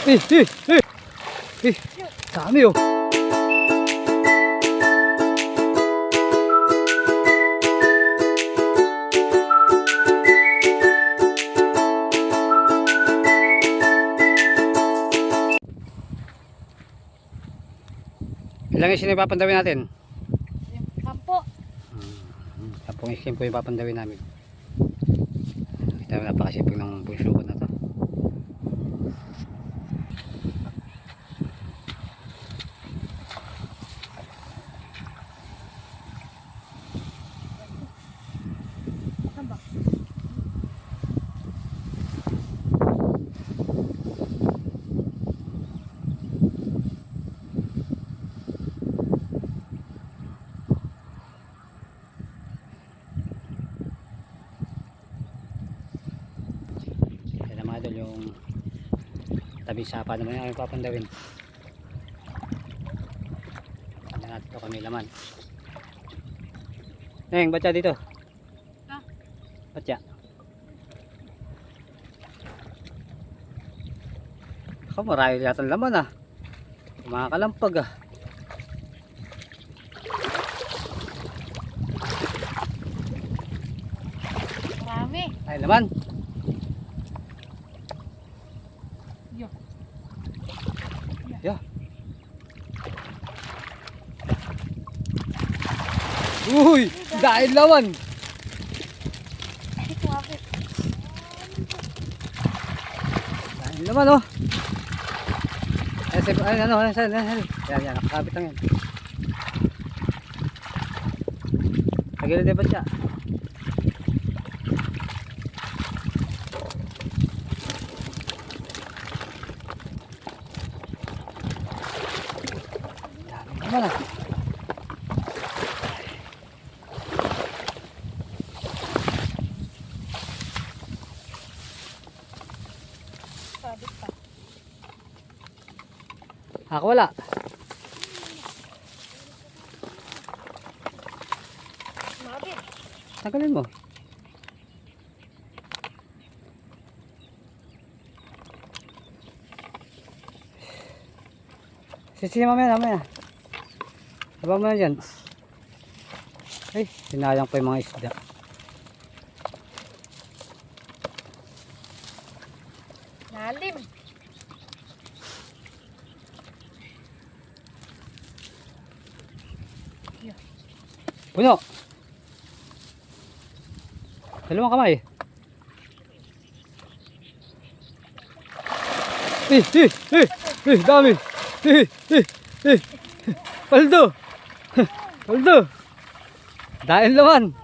Dami oh. Ilang isin na ipapandawin natin? 10. 10 isin po yung papandawin namin. Ito napakasipag ng punsukot na to. Yung tabi sapa naman yung aming papandawin. Ano natin ito kami laman. Neng, batya dito. Batya. Ako marami yata ang laman ah. Kumakalampag ah. Marami. Ay laman. Ya. Uy, dahil lawan. Dahil lawan oh. Ay, ano, yan, nakakabit lang yan. Lagyan na ba siya? Mana? Ako wala. Tagalin mo. Sisi mamaya. Abang mo na dyan. Ay, sinayang pa yung mga isda. Lalim. Puno. Dalawang kamay. Dami. Paldo. Paldo. Dahil naman.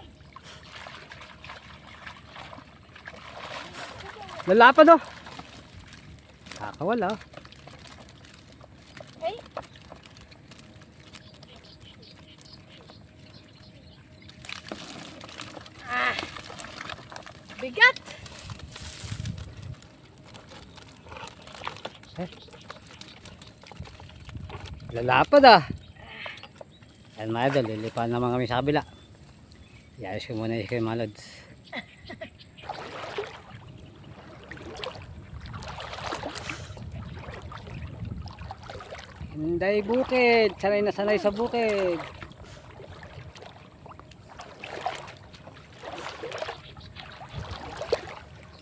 Lalapad oh. Kakawala oh. Ay. Bigat. Lalapad ah. Yan mga idol, lilipan naman kami sa kabila. Iayos ko muna yung mga lods. Hinday bukid, sanay na sanay sa bukid.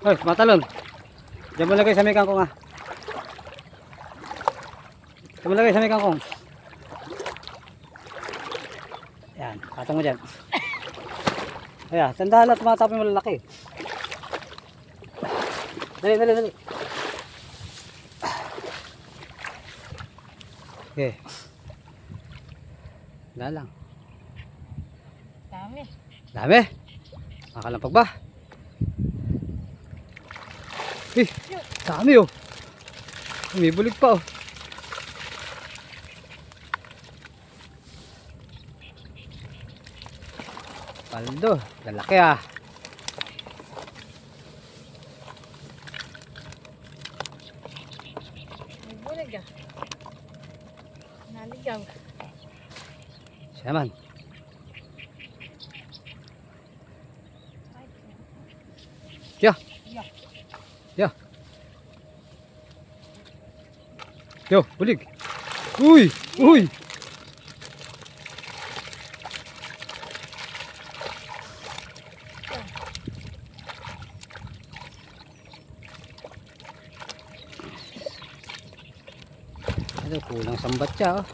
Hoy, matalon. Diyan mo lagay sa may kangkong ah. Diyan mo lagay sa may kangkong. Yan, patong mo dyan. Ayan, tandahan at tumatapin mo lalaki. Dali. Okay. Dalang. Dami. Makalampag ba? Dami oh. Umibulig pa oh. Paldo, lalaki ah. Bulig ah. Naligaw. Siya naman. Ya. Yo, bulig. Uy! Uy! Ano, kulang sambat siya oh.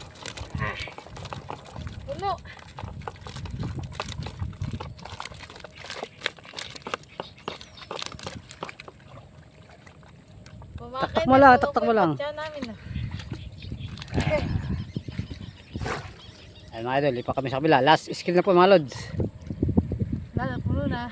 Puno. Taktak mo lang, taktak mo lang. Namin, ah. Ayun mga idol, lipa kami sa kabila. Last skill na po mga lods. Lalo, puno na.